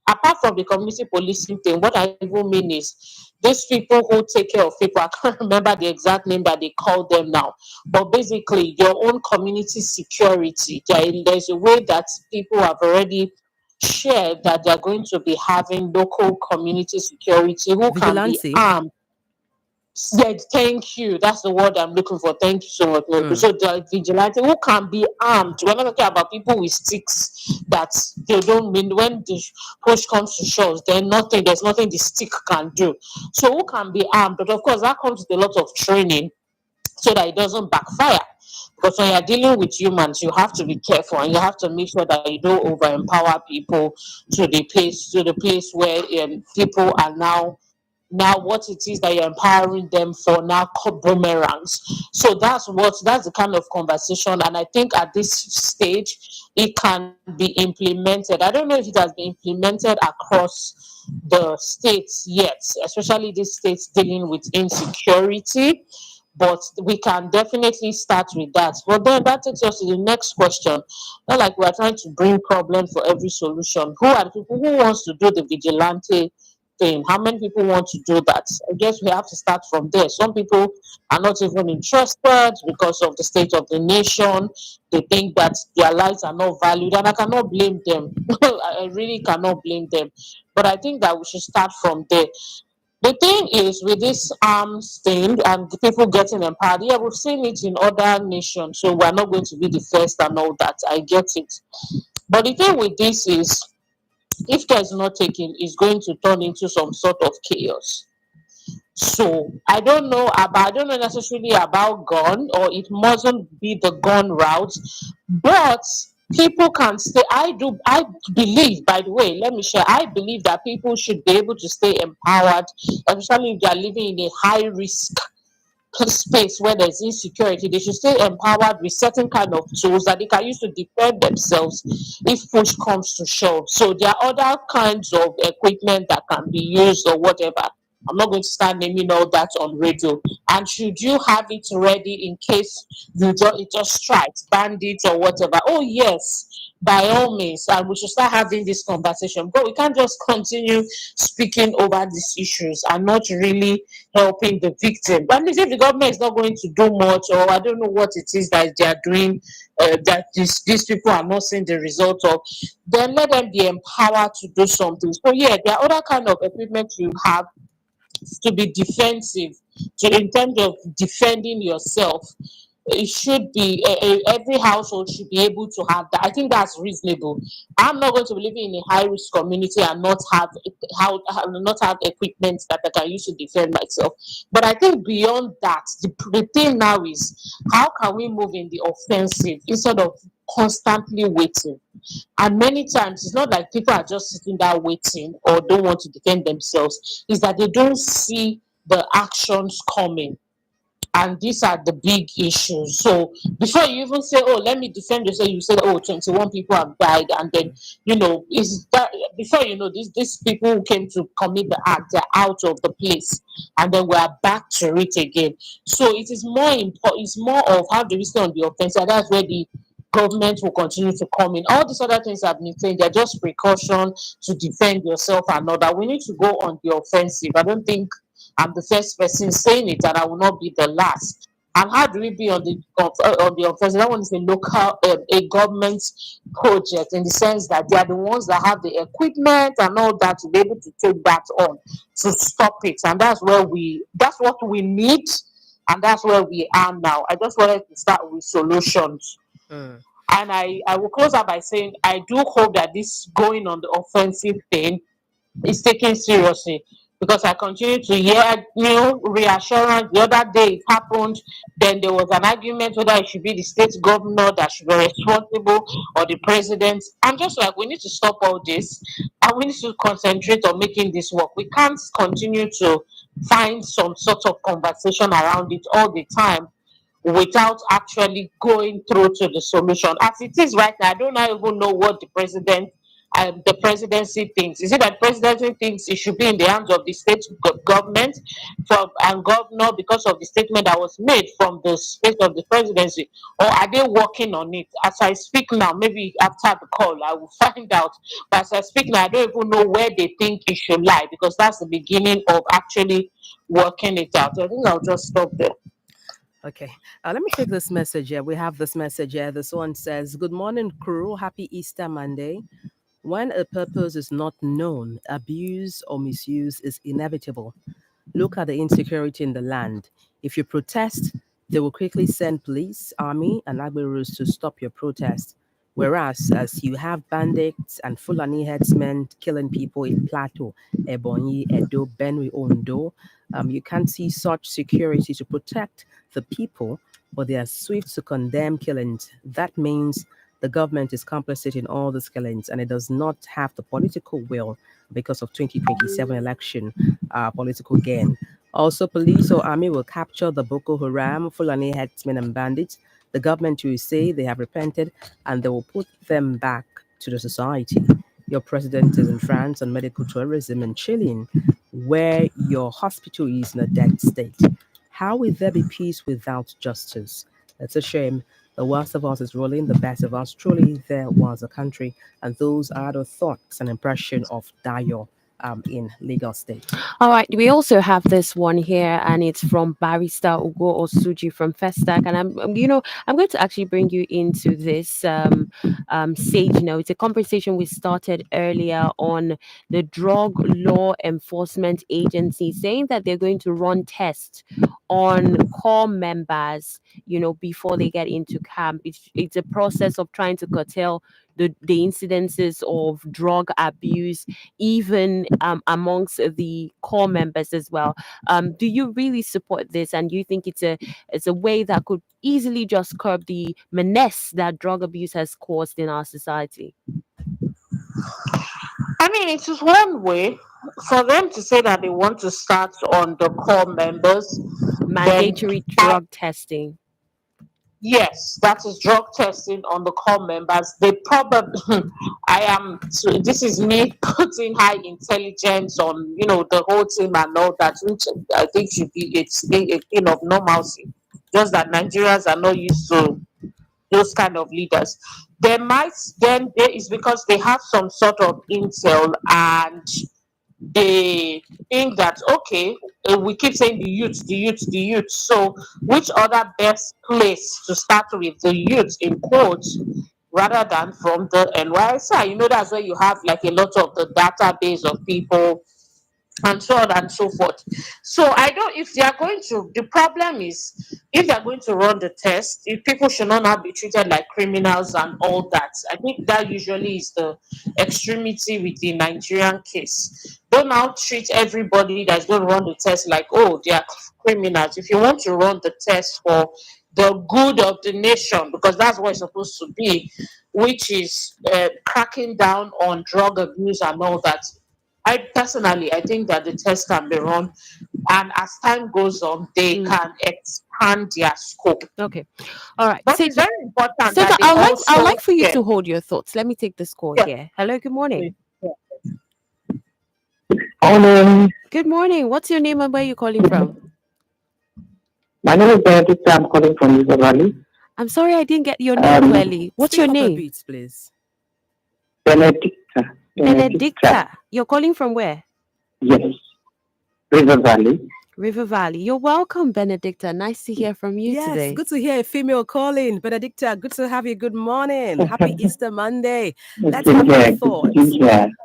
apart from the community policing thing, what I even mean is these people who take care of people. I can't remember the exact name that they call them now, but basically your own community security. There's a way that people have already shared that they're going to be having local community security who Vigilante. can be armed. Yeah, thank you. That's the word I'm looking for. Thank you so much. So the vigilante who can be armed. We're not talking about people with sticks that they don't mean when the push comes to shove, then there's nothing the stick can do. So who can be armed? But of course that comes with a lot of training so that it doesn't backfire. Because when you're dealing with humans, you have to be careful and you have to make sure that you don't over empower people to the place where people are now now what it is that you're empowering them for now boomerangs. So that's the kind of conversation, and I think at this stage it can be implemented. I don't know if it has been implemented across the states yet, especially these states dealing with insecurity, but we can definitely start with that. But then that takes us to the next question. Not like we're trying to bring problems for every solution. Who are the people who wants to do the vigilante thing? How many people want to do that? I guess we have to start from there. Some people are not even interested because of the state of the nation. They think that their lives are not valued, and I cannot blame them. I really cannot blame them. But I think that we should start from there. The thing is, with this arms thing and the people getting empowered, yeah, we've seen it in other nations, so we're not going to be the first and all that. I get it. But the thing with this is, if care is not taken, it's going to turn into some sort of chaos. So I don't know necessarily about gun, or it mustn't be the gun route, but people can stay. I believe, by the way, let me share, I believe that people should be able to stay empowered, especially if they are living in a high risk space where there's insecurity. They should stay empowered with certain kind of tools that they can use to defend themselves if push comes to shove. So there are other kinds of equipment that can be used or whatever. I'm not going to start naming all that on radio. And should you have it ready in case it just strikes bandits or whatever? Oh yes, by all means, and we should start having this conversation. But we can't just continue speaking over these issues and not really helping the victim. But if the government is not going to do much, or I don't know what it is that they are doing, that these people are not seeing the result of, then let them be empowered to do something. So yeah, there are other kind of equipment you have to be defensive, in terms of defending yourself. It should be every household should be able to have that. I think that's reasonable. I'm not going to be living in a high risk community and not have equipment that I can use to defend myself. But I think beyond that, the thing now is, how can we move in the offensive instead of constantly waiting? And many times it's not like people are just sitting there waiting or don't want to defend themselves, it's that they don't see the actions coming. And these are the big issues. So before you even say, oh, let me defend yourself, you say, oh, 21 people have died. And then, is that before you know, these people who came to commit the act, they're out of the place. And then we are back to it again. So it is more important, it's more of how do we stay on the offensive. That's where the government will continue to come in. All these other things I've been saying, they're just precaution to defend yourself and all that. We need to go on the offensive. I don't think I'm the first person saying it, and I will not be the last. And how do we be on the offensive? That one is a local, a government project, in the sense that they are the ones that have the equipment and all that to be able to take that on to stop it. And that's what we need, and that's where we are now. I just wanted to start with solutions. And I will close up by saying I do hope that this going on the offensive thing is taken seriously, because I continue to hear reassurance. The other day it happened, then there was an argument whether it should be the state governor that should be responsible or the president. I'm just like, we need to stop all this and we need to concentrate on making this work. We can't continue to find some sort of conversation around it all the time without actually going through to the solution. As it is right now, I don't even know what the presidency thinks. Is it that presidency thinks it should be in the hands of the state government and governor because of the statement that was made from the state of the presidency, or are they working on it? As I speak now, maybe after the call, I will find out. But as I speak now, I don't even know where they think it should lie, because that's the beginning of actually working it out. I think I'll just stop there. Okay. Let me take this message here. We have this message here. This one says, good morning, crew. Happy Easter Monday. When a purpose is not known, abuse or misuse is inevitable. Look at the insecurity in the land. If you protest, they will quickly send police, army, and agberos to stop your protest. Whereas, as you have bandits and Fulani headsmen killing people in Plateau, Ebonyi, Edo, Benue, Ondo, you can't see such security to protect the people, but they are swift to condemn killings. That means the government is complicit in all these killings, and it does not have the political will because of 2027 election political gain. Also, police or army will capture the Boko Haram, Fulani headsmen and bandits. The government will say they have repented and they will put them back to the society. Your president is in France on medical tourism and chilling, where your hospital is in a dead state. How will there be peace without justice? It's a shame. The worst of us is ruling the best of us. Truly, there was a country, and those are the thoughts and impression of Dayo in Lagos State. All right, we also have this one here, and it's from Barrister Ugo Osuji from Festac. And I'm going to actually bring you into this sage. It's a conversation we started earlier on the Drug Law Enforcement Agency saying that they're going to run tests on core members, before they get into camp. It's a process of trying to curtail the incidences of drug abuse, even amongst the core members as well. Do you really support this, and do you think it's a way that could easily just curb the menace that drug abuse has caused in our society? I mean, it is one way for them to say that they want to start on the core members. Mandatory drug testing. Yes, that is drug testing on the core members. They probably, this is me putting high intelligence on, the whole thing and all that, which I think should be it's a thing of normalcy. Just that Nigerians are not used to those kind of leaders. There is because they have some sort of intel and they think that okay, we keep saying the youth, the youth, the youth. So, which other best place to start with the youth in quotes rather than from the NYSI? That's where you have like a lot of the database of people and so on and so forth. So I don't. If they are going to, the problem is if they are going to run the test, if people should not now be treated like criminals and all that. I think that usually is the extremity with the Nigerian case. Don't now treat everybody that's going to run the test like, oh, they are criminals. If you want to run the test for the good of the nation, because that's what it's supposed to be, which is cracking down on drug abuse and all that. I think that the test can be run, and as time goes on, they can expand their scope. Okay, all right. But it's very important Sega, that they I'd like for you to hold your thoughts. Let me take this call here. Hello, good morning. Morning. Good morning. What's your name and where are you calling from? My name is Benedict. I'm calling from River Valley. I'm sorry, I didn't get your name clearly. What's your name? Beats, please. Benedicta. Benedicta. You're calling from where? Yes. River Valley. River Valley. You're welcome, Benedicta. Nice to hear from you today. Yes, good to hear a female calling. Benedicta, good to have you. Good morning. Happy Easter Monday. Let's have your thoughts.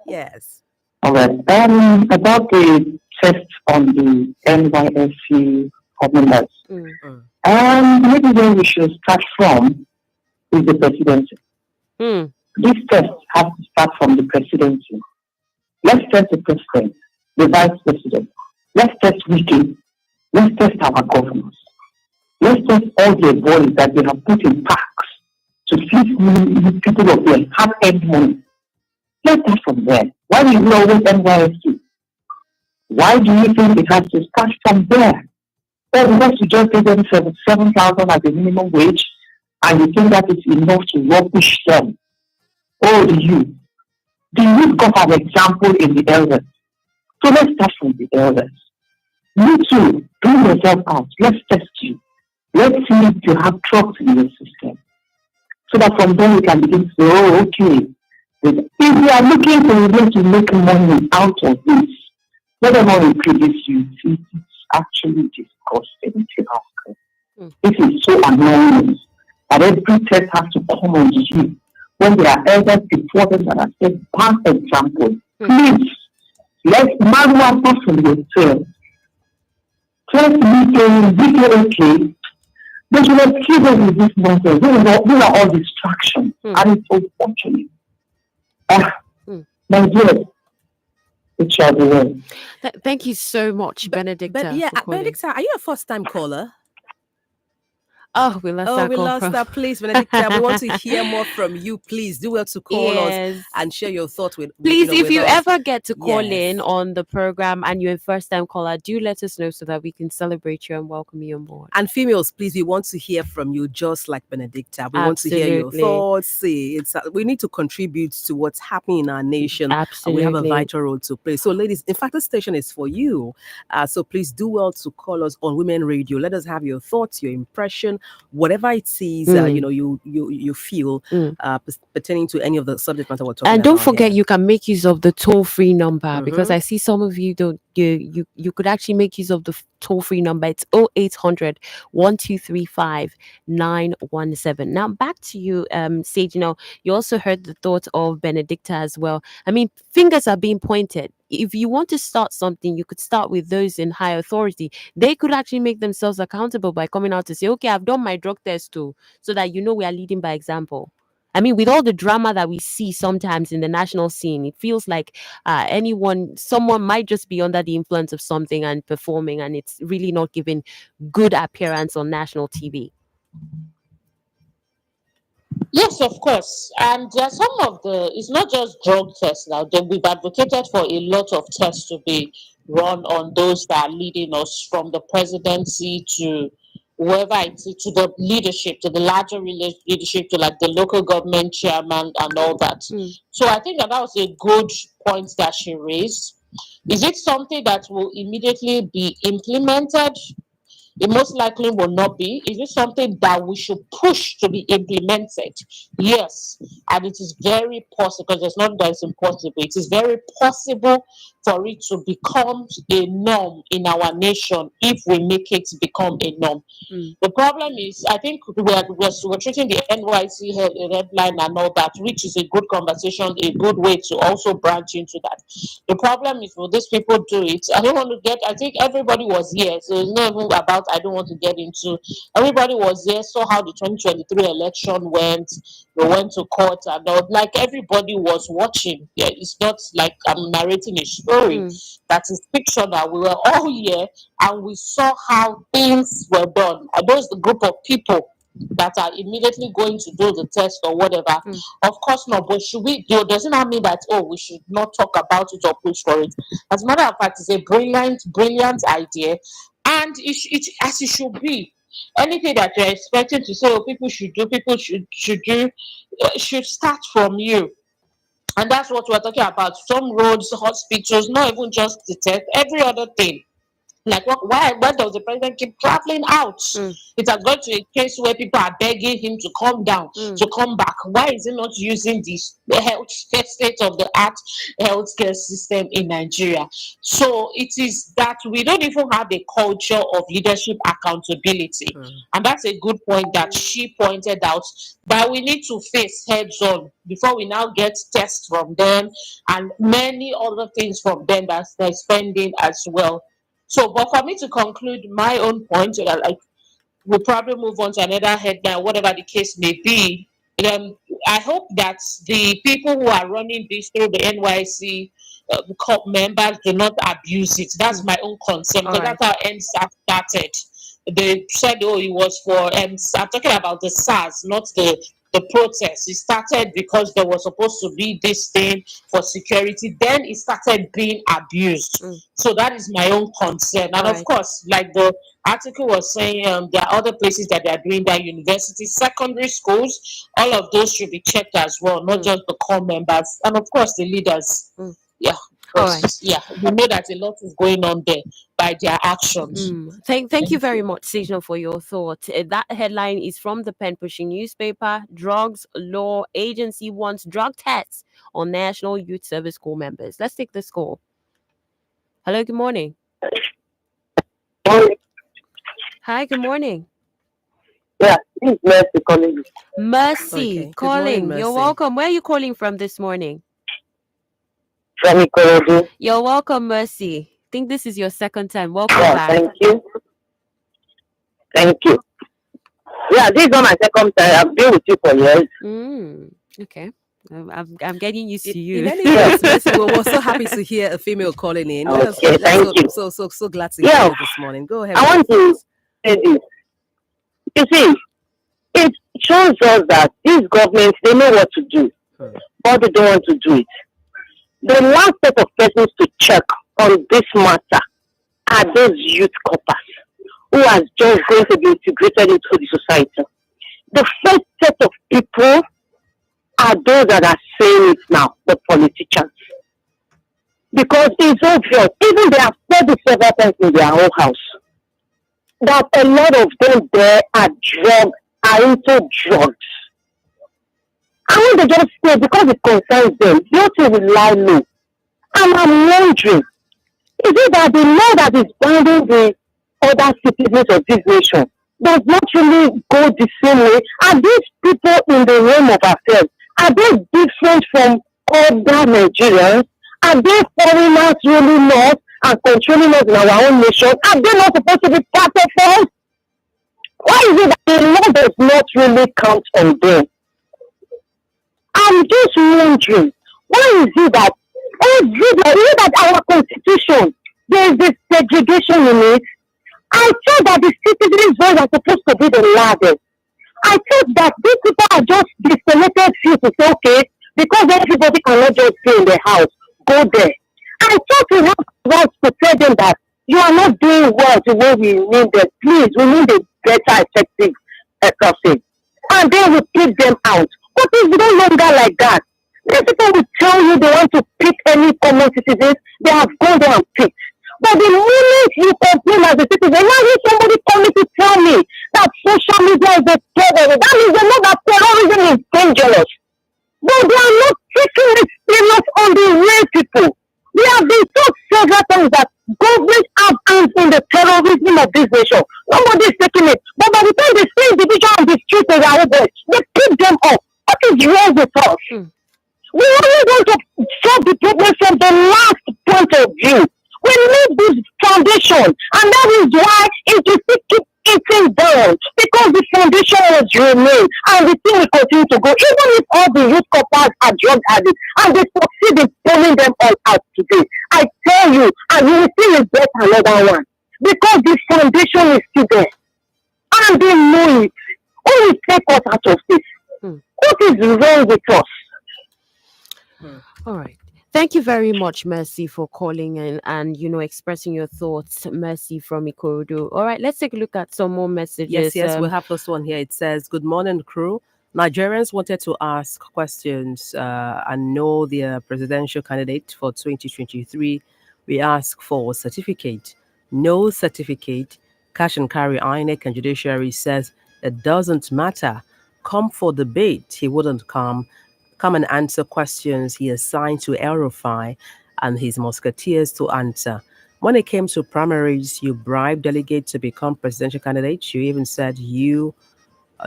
Yes. All right. About the test on the NYSC members. Maybe where we should start from is the presidency. This test has to start from the presidency. Let's test the president, the vice president. Let's test Wiki. Let's test our governors. Let's test all the bodies that they have put in packs to see people of them have earned money. Let's start from there. Why do you always NYSC? Why do you think it has to start from there? Well, because you just pay them 7,000 as a minimum wage, and you think that is enough to rubbish them. Oh, the youth got an example in the elders. So let's start from the elders. You too, bring yourself out. Let's test you. Let's see if you have trust in your system. So that from there we can begin to say, oh, okay. If we are looking for a way to make money out of this, let them all previous youth. It's actually disgusting. This is so annoying that every test has to come on you when there are elders before them that are set past example. Please, let's manual apart from yourself. Test me okay. They should not keep us with this nonsense. These are all distractions. And it's unfortunate. My dear, it shall be well. Thank you so much, Benedicta. Benedicta, are you a first-time caller? Oh, we lost that we call lost from... that. Please, Benedicta, we want to hear more from you. Please do well to call us and share your thoughts with Please, if with you us. ever get to call in on the program and you're a first-time caller, do let us know so that we can celebrate you and welcome you on board. And females, please, we want to hear from you, just like Benedicta. We want to hear your thoughts. We need to contribute to what's happening in our nation. Absolutely. We have a vital role to play. So, ladies, in fact, this station is for you. So please do well to call us on Women Radio. Let us have your thoughts, your impression, whatever it is, you feel pertaining to any of the subject matter we're talking about. And don't forget, you can make use of the toll-free number, because I see some of you don't. You could actually make use of the toll-free number. It's 0800 1235 917. Now back to you, Sage. You also heard the thoughts of Benedicta as well. I mean, fingers are being pointed. If you want to start something, you could start with those in high authority. They could actually make themselves accountable by coming out to say, okay, I've done my drug test too, so that we are leading by example. I mean, with all the drama that we see sometimes in the national scene, it feels like someone might just be under the influence of something and performing, and it's really not giving good appearance on national TV. Yes, of course. And there are it's not just drug tests now. We've advocated for a lot of tests to be run on those that are leading us, from the presidency to whoever it is, to the leadership, to the larger leadership, to like the local government chairman and all that. So I think that was a good point that she raised. Is it something that will immediately be implemented? It most likely will not be. Is it something that we should push to be implemented? Yes. And it is very possible, because there's nothing that is impossible. It is very possible for it to become a norm in our nation if we make it become a norm. The problem is, I think we're treating the NYC headline and all that, which is a good conversation, a good way to also branch into that. The problem is, will these people do it? I think everybody was here, so it's not even about, I don't want to get into. Everybody was there, saw how the 2023 election went. We went to court and all. Like, everybody was watching. Yeah, it's not like I'm narrating a story. That is fictional. We were all here and we saw how things were done. Are those the group of people that are immediately going to do the test or whatever? Of course not. But should we do? Doesn't that mean that we should not talk about it or push for it? As a matter of fact, it's a brilliant idea, and it as it should be. Anything that you're expecting to say, people should do, should start from you. And that's what we're talking about. Some roads, hospitals, not even just the test, every other thing. Like, why does the president keep traveling out? It has got to a case where people are begging him to come down, to come back. Why is he not using the health state of the art healthcare system in Nigeria? So it is that we don't even have a culture of leadership accountability. And that's a good point that she pointed out, that we need to face heads on before we now get tests from them and many other things from them that they're spending as well. So, but for me to conclude my own point, we'll probably move on to another headline, whatever the case may be. I hope that the people who are running this through the NYC members do not abuse it. That's my own concern, because that's how NSAS started. They said, it was for, I'm talking about the SARS, not the protest. It started because there was supposed to be this thing for security. Then it started being abused. So that is my own concern. And of course, like the article was saying, there are other places that they are doing that, universities, secondary schools, all of those should be checked as well, not just the core members. And of course, the leaders. Yeah. Yeah, we know that a lot is going on there by their actions. Thank you very much, Sejno, for your thought. That headline is from the pen pushing newspaper. Drugs Law Agency wants drug tests on National Youth Service Corps members. Let's take this call. Hello, good morning. Hi, good morning. Yeah, this is Mercy calling. Mercy calling. Morning, Mercy. You're welcome. Where are you calling from this morning? From Ikorodu. You're welcome, Mercy. I think this is your second time. Welcome back. Thank you. Thank you. Yeah, this is not my second time. I've been with you for years. Okay. I'm getting used to you. In any case, Mercy, we're so happy to hear a female calling in. Okay, thank you. So glad to hear you this morning. Go ahead. I want to say this. You see, it shows us that these governments, they know what to do, but they don't want to do it. The last set of persons to check on this matter are those youth corpers who are just going to be integrated into the society. The first set of people are those that are saying it now, the politicians. Because it's obvious, even they have said it several times in their own house, that a lot of them there are into drugs. And when they just say, because it concerns them, they also will lie low. And I'm wondering, is it that the law that is binding the other citizens of this nation does not really go the same way? Are these people in the realm of affairs, are they different from other Nigerians? Are they foreigners ruling us and controlling us in our own nation? Are they not supposed to be part of us? Why is it that the law does not really count on them? I'm just wondering, why is it that our constitution, there is this segregation in it? I thought that the citizens' voice are supposed to be the loudest. I thought that these people are just disconnected few to say, okay, because everybody cannot just stay in the house, go there. I thought we have rights to tell them that you are not doing well the way we need them. Please, we need a better, effective person. And then we pick them out. But it's no longer like that. These people will tell you they want to pick any common citizens, they have gone there and picked. But the moment you complain as a citizen, now if somebody coming to tell me that social media is a terror, that means they know that terrorism is dangerous. But they are not taking it serious on the real people. We have been told several times that government have hands in the terrorism of this nation. Nobody is taking it. But by the time they see individual on the street of our boys, they pick them up. What is wrong with us? We only want to solve the problem from the last point of view. We need this foundation, and that is why it will still keep eating down, because the foundation was remain and the thing will continue to go. Even if all the youth couples are drug addicts and they succeed in pulling them all out today, I tell you, and you will still regret another one, because the foundation is still there and they know it. Who will take us out of this? What is wrong with us? All right. Thank you very much, Mercy, for calling in and expressing your thoughts. Mercy from Ikorodu. All right, let's take a look at some more messages. Yes, we have this one here. It says, "Good morning, crew. Nigerians wanted to ask questions and know their presidential candidate for 2023. We ask for certificate. No certificate. Cash and carry INEC and judiciary says it doesn't matter. Come for debate. He wouldn't come and answer questions he assigned to El-Rufai and his musketeers to answer. When it came to primaries, you bribed delegates to become presidential candidates. You even said you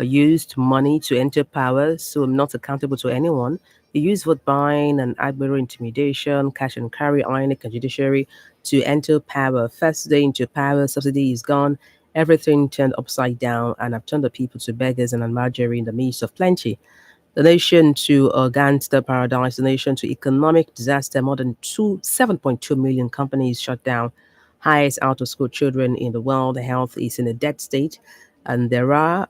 used money to enter power, so I'm not accountable to anyone. You used vote buying and Agbero intimidation, cash and carry, INEC and judiciary to enter power. First day into power, subsidy is gone. Everything turned upside down, and I've turned the people to beggars and marjorie in the midst of plenty. The nation to a gangster paradise, the nation to economic disaster, more than 7.2 million companies shut down, highest out-of-school children in the world, health is in a dead state, and they are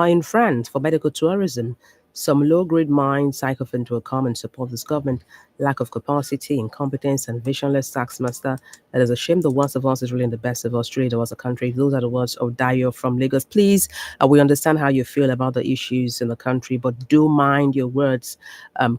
in France for medical tourism. Some low-grade minds, sycophant will come and support this government. Lack of capacity, incompetence, and visionless taxmaster. It is a shame the worst of us is really the best of us. Truly, there was a country. Those are the words of Dayo from Lagos. Please, we understand how you feel about the issues in the country, but do mind your words.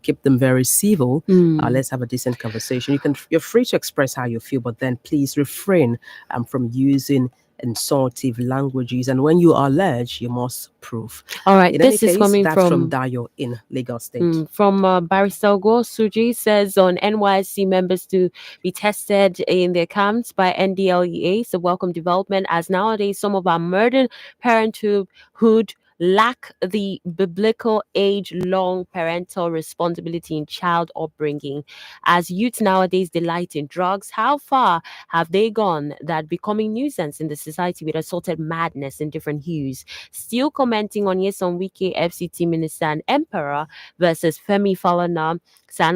Keep them very civil. Let's have a decent conversation. You're free to express how you feel, but then please refrain from using insultive languages, and when you are alleged, you must prove. All right, this is coming from Dayo in Lagos State. From Barrister Ogo Suji says on NYSC members to be tested in their camps by NDLEA. It's a welcome development, as nowadays some of our modern parenthood lack the biblical age-long parental responsibility in child upbringing. As youth nowadays delight in drugs, how far have they gone that becoming nuisance in the society with assorted madness in different hues? Still commenting on Yeson Wike, FCT Minister and Emperor versus Femi Falana,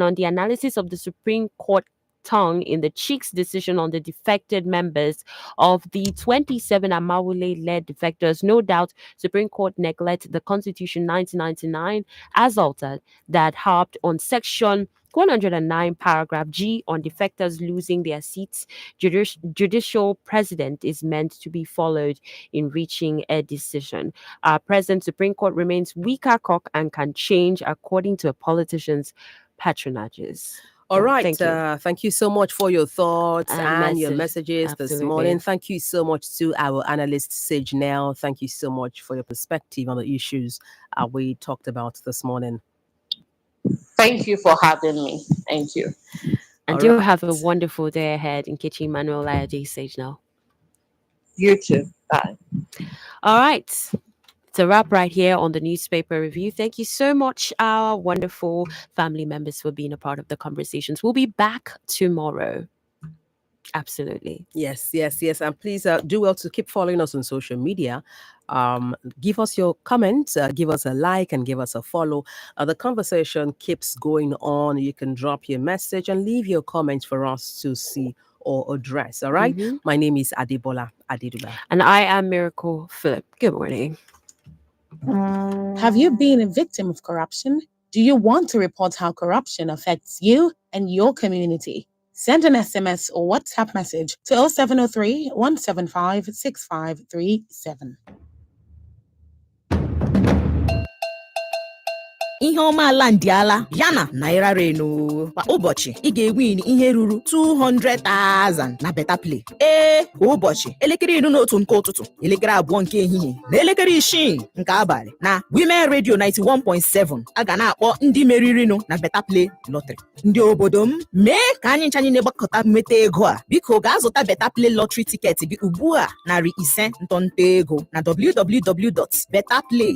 on the analysis of the Supreme Court tongue in the Cheeks decision on the defected members of the 27 Amawule-led defectors. No doubt, Supreme Court neglected the Constitution 1999 as altered that harped on Section 109 paragraph G on defectors losing their seats. Judicial precedent is meant to be followed in reaching a decision. Our present Supreme Court remains weaker cock and can change according to a politician's patronages. All right. Thank you so much for your thoughts and your messages this morning. Thank you so much to our analyst, Sage Nell. Thank you so much for your perspective on the issues we talked about this morning. Thank you for having me. Thank you. And do have a wonderful day ahead. Nkechi Emmanuel Layade, Sage Nell. You too. Bye. All right. It's a wrap right here on the newspaper review. Thank you so much, our wonderful family members, for being a part of the conversations. We'll be back tomorrow. Absolutely. Yes. And please do well to keep following us on social media. Give us your comments, give us a like, and give us a follow. The conversation keeps going on. You can drop your message and leave your comments for us to see or address. All right. Mm-hmm. My name is Adebola Adeduba. And I am Miracle Philip. Good morning. Have you been a victim of corruption? Do you want to report how corruption affects you and your community? Send an SMS or WhatsApp message to 0703 175 6537. ihe ọma ala ndiala yana naira reno kwa ụbọchị ị ga-ewin ihe ruru 200,000 na Beta Play. Kwa ụbọchị elekere 11 nke ụtụtụ, elekere 2 nke ehihie na elekere 6 nke abalị na Women Radio 91.7 a ga na-akpọ ndị meririnu na Beta Play Lottery. Ndị obodo m mee ka anyị nchanye na-egbakọta mmeta ego a, biko gaa zụta Beta Play Lottery ticket gị ugbu a $500 ntọnta ego na www.betaplay